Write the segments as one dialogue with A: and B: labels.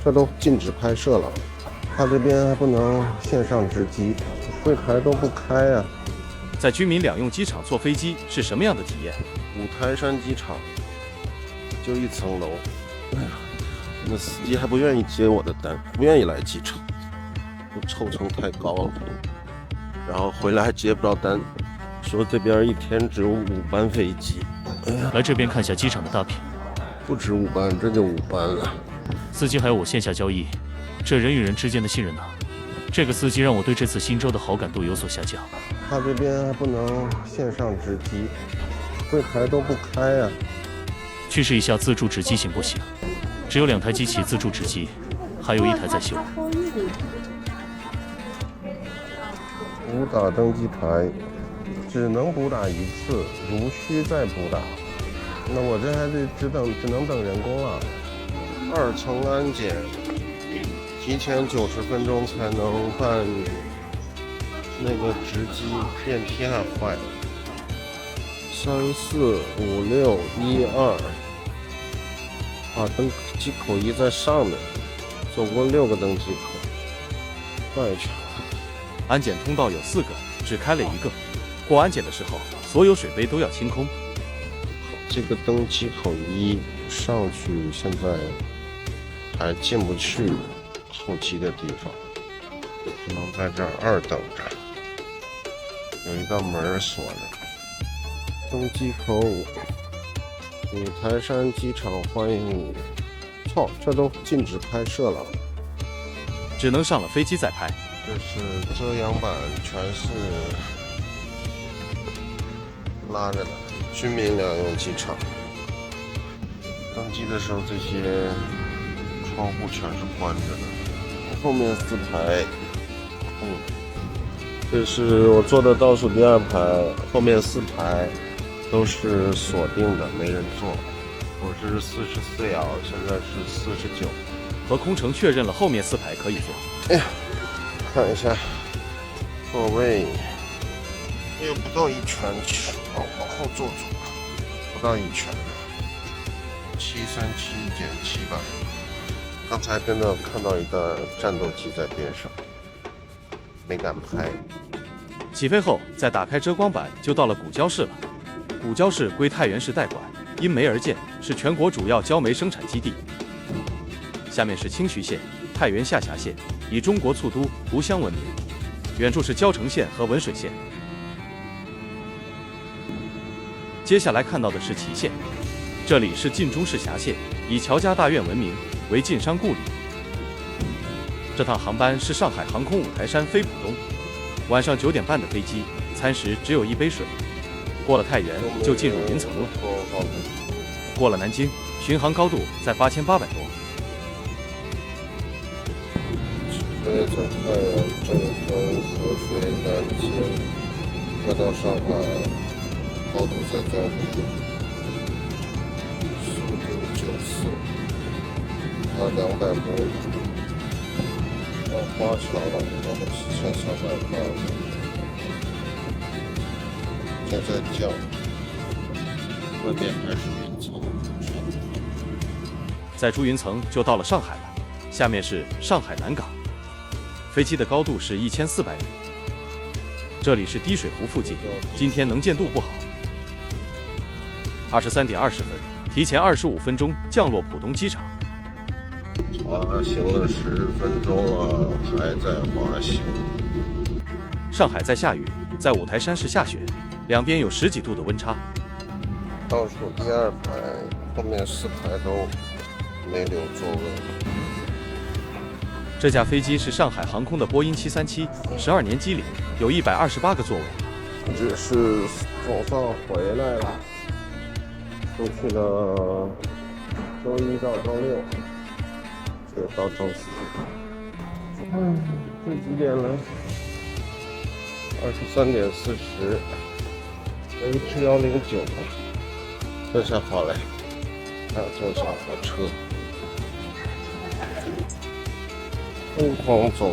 A: 这都禁止拍摄了。他这边还不能线上值机，柜台都不开啊。
B: 在军民两用机场坐飞机是什么样的体验？
A: 五台山机场就一层楼，哎呀，那司机还不愿意接我的单，不愿意来机场，抽成太高了，然后回来还接不着单，说这边一天只有5班飞机。哎呀，
C: 来这边看下机场的大屏，
A: 不止5班，这就5班了。
C: 司机还有我线下交易，这人与人之间的信任呢？这个司机让我对这次新招的好感度有所下降。
A: 他这边还不能线上值机，柜台都不开啊。
C: 去试一下自助值机行不行？只有2台机器自助值机，还有1台在修。
A: 补打登机牌，只能补打1次，如需再补打。那我这还得只能等人工了。2层安检，提前90分钟才能办那个值机，电梯还坏了。3、4、5、6、1、2，登机口仪在上面，走过6个登机口，转一圈。
B: 安检通道有4个，只开了1个。过安检的时候，所有水杯都要清空。
A: 这个登机口1上去，现在还进不去候机的地方，只能在这儿2等着。有一道门锁着。登机口5，五台山机场欢迎你。操，这都禁止拍摄了，
B: 只能上了飞机再拍。
A: 这是遮阳板，全是拉着的。军民两用机场，登机的时候这些窗户全是关着的。后面4排，这是我坐的倒数第2排，后面4排都是锁定的，没人坐。我是44摇，现在是49。
B: 和空乘确认了后面4排可以坐。
A: 哎呀，看一下座位，哎呦，不到1圈去，往后坐坐，不到1圈，737.7吧。刚才真的看到一个战斗机在边上，没敢拍。
B: 起飞后，再打开遮光板就到了古胶市了。古胶市归太原市代管，因煤而建，是全国主要焦煤生产基地。下面是清徐县、太原下辖县，以中国促都湖湘闻名。远处是交城县和文水县。接下来看到的是祁县，这里是晋中市辖县，以乔家大院闻名，为晋商故里。这趟航班是上海航空五台山飞浦东，晚上9点半的飞机，餐时只有1杯水。过了太原就进入云层了。过了南京，巡航高度在8800多。
A: 飞从太原、郑州、合肥、南京，快到上海，高度在高度1694，还200多，到花桥了，到7300块，这在降，外面还是云层。
B: 再出云层就到了上海了，下面是上海南港。飞机的高度是1400米，这里是滴水湖附近，今天能见度不好。23点20分，提前25分钟降落浦东机场。
A: 滑行了10分钟了，还在滑行。
B: 上海在下雨，在五台山是下雪，两边有10几度的温差。
A: 倒数第2排，后面4排都没留座位。
B: 这架飞机是上海航空的波音737， 12年机龄，有128个座位。
A: 只是总算回来了，出去了周1到周6，就到周4。这几点了？23点40，H109吧，这下好嘞，还有坐上火车。疯狂走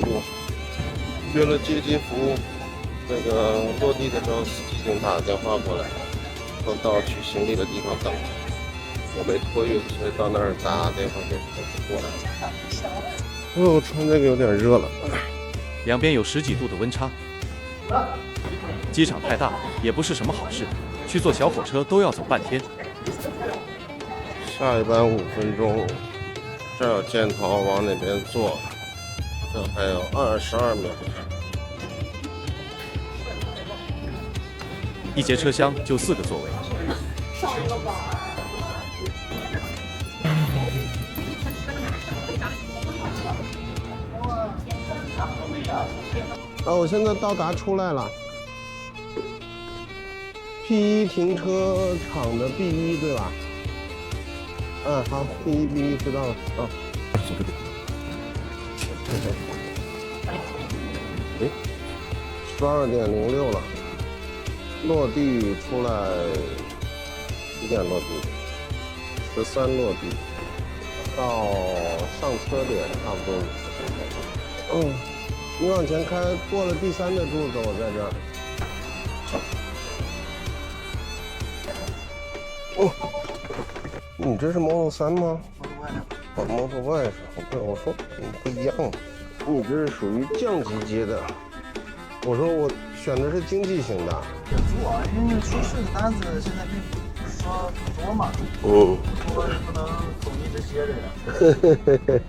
A: 路，约了接机服务，那个落地的时候，司机已经打电话过来，说到取行李的地方等着。我没托运，所以到那儿打电话给他过来。我穿这个有点热了。
B: 两边有10几度的温差。机场太大也不是什么好事，去坐小火车都要走半天。
A: 下一班5分钟，这有箭头往哪边坐？这还有22秒。
B: 一节车厢就4个座位。
A: 我现在到达出来了。P1停车场的 B1对吧？好，B1知道了。12点06了，落地出来几点落地？13落地，到上车点差不多。你往前开，过了第3的柱子，我在这儿。你这是 Model 3吗？Model Y 是，我说不一样，你这是属于降级阶的。我说我选的是经济型的。
D: 因为出事的单子现在并不是说很多嘛，多不能统一这些的呀。